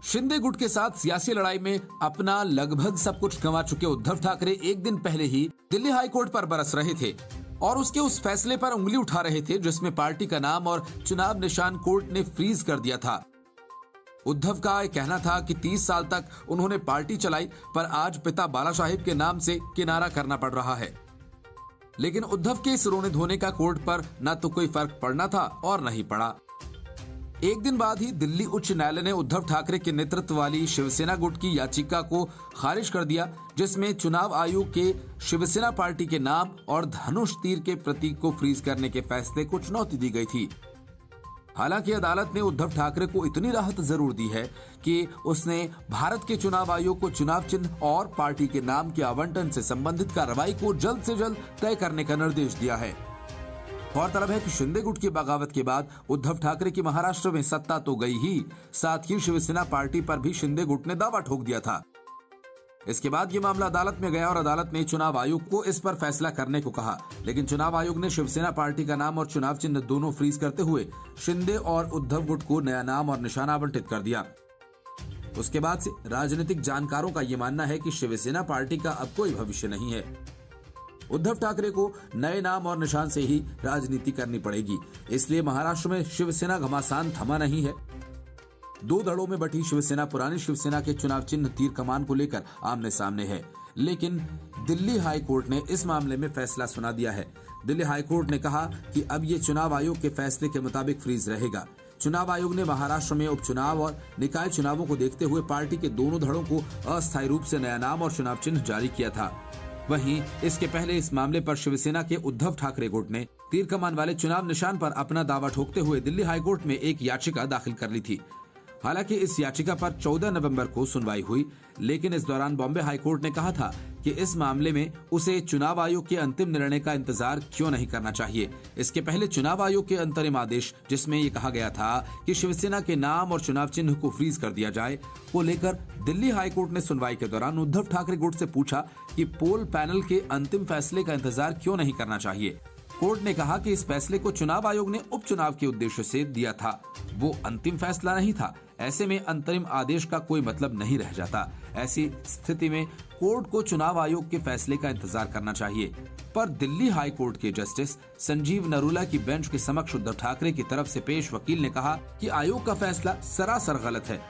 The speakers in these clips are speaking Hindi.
शिंदे गुट के साथ सियासी लड़ाई में अपना लगभग सब कुछ गंवा चुके उद्धव ठाकरे एक दिन पहले ही दिल्ली हाईकोर्ट पर बरस रहे थे और उसके उस फैसले पर उंगली उठा रहे थे जिसमें पार्टी का नाम और चुनाव निशान कोर्ट ने फ्रीज कर दिया था। उद्धव का कहना था कि 30 साल तक उन्होंने पार्टी चलाई, पर आज पिता बाला साहिब के नाम से किनारा करना पड़ रहा है। लेकिन उद्धव के इस रोने धोने का कोर्ट पर न तो कोई फर्क पड़ना था और न ही पड़ा। एक दिन बाद ही दिल्ली उच्च न्यायालय ने उद्धव ठाकरे के नेतृत्व वाली शिवसेना गुट की याचिका को खारिज कर दिया, जिसमें चुनाव आयोग के शिवसेना पार्टी के नाम और धनुष तीर के प्रतीक को फ्रीज करने के फैसले को चुनौती दी गई थी। हालांकि अदालत ने उद्धव ठाकरे को इतनी राहत जरूर दी है कि उसने भारत के चुनाव आयोग को चुनाव चिन्ह और पार्टी के नाम के आवंटन से संबंधित कार्रवाई को जल्द से जल्द तय करने का निर्देश दिया है। गौरतलब है कि शिंदे गुट की बगावत के बाद उद्धव ठाकरे की महाराष्ट्र में सत्ता तो गई ही, साथ ही शिवसेना पार्टी पर भी शिंदे गुट ने दावा ठोक दिया था। इसके बाद ये मामला अदालत में गया और अदालत ने चुनाव आयोग को इस पर फैसला करने को कहा, लेकिन चुनाव आयोग ने शिवसेना पार्टी का नाम और चुनाव चिन्ह दोनों फ्रीज करते हुए शिंदे और उद्धव गुट को नया नाम और निशान आवंटित कर दिया। उसके बाद से राजनीतिक जानकारों का ये मानना है कि शिवसेना पार्टी का अब कोई भविष्य नहीं है। उद्धव ठाकरे को नए नाम और निशान से ही राजनीति करनी पड़ेगी, इसलिए महाराष्ट्र में शिवसेना घमासान थमा नहीं है। दो धड़ों में बटी शिवसेना पुरानी शिवसेना के चुनाव चिन्ह तीर कमान को लेकर आमने सामने है, लेकिन दिल्ली हाईकोर्ट ने इस मामले में फैसला सुना दिया है। दिल्ली हाईकोर्ट ने कहा कि अब ये चुनाव आयोग के फैसले के मुताबिक फ्रीज रहेगा। चुनाव आयोग ने महाराष्ट्र में उपचुनाव और निकाय चुनावों को देखते हुए पार्टी के दोनों धड़ों को अस्थायी रूप से नया नाम और चुनाव चिन्ह जारी किया था। वहीं इसके पहले इस मामले पर शिवसेना के उद्धव ठाकरे गुट ने तीर कमान वाले चुनाव निशान पर अपना दावा ठोकते हुए दिल्ली हाईकोर्ट में एक याचिका दाखिल कर ली थी। हालांकि इस याचिका पर 14 नवंबर को सुनवाई हुई, लेकिन इस दौरान बॉम्बे हाईकोर्ट ने कहा था कि इस मामले में उसे चुनाव आयोग के अंतिम निर्णय का इंतजार क्यों नहीं करना चाहिए। इसके पहले चुनाव आयोग के अंतरिम आदेश, जिसमें ये कहा गया था कि शिवसेना के नाम और चुनाव चिन्ह को फ्रीज कर दिया जाए, को लेकर दिल्ली हाईकोर्ट ने सुनवाई के दौरान उद्धव ठाकरे गुट से पूछा कि पोल पैनल के अंतिम फैसले का इंतजार क्यों नहीं करना चाहिए। कोर्ट ने कहा कि इस फैसले को चुनाव आयोग ने उपचुनाव के उद्देश्य से दिया था, वो अंतिम फैसला नहीं था। ऐसे में अंतरिम आदेश का कोई मतलब नहीं रह जाता। ऐसी स्थिति में कोर्ट को चुनाव आयोग के फैसले का इंतजार करना चाहिए। पर दिल्ली हाई कोर्ट के जस्टिस संजीव नरूला की बेंच के समक्ष उद्धव ठाकरे की तरफ से पेश वकील ने कहा कि आयोग का फैसला सरासर गलत है।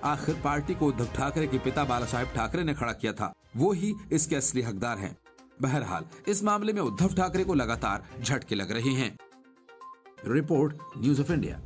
आखिर पार्टी को उद्धव ठाकरे के पिता बाला साहेब ठाकरे ने खड़ा किया था, वो ही इसके असली हकदार हैं। बहरहाल इस मामले में उद्धव ठाकरे को लगातार झटके लग रहे हैं। Report news of India.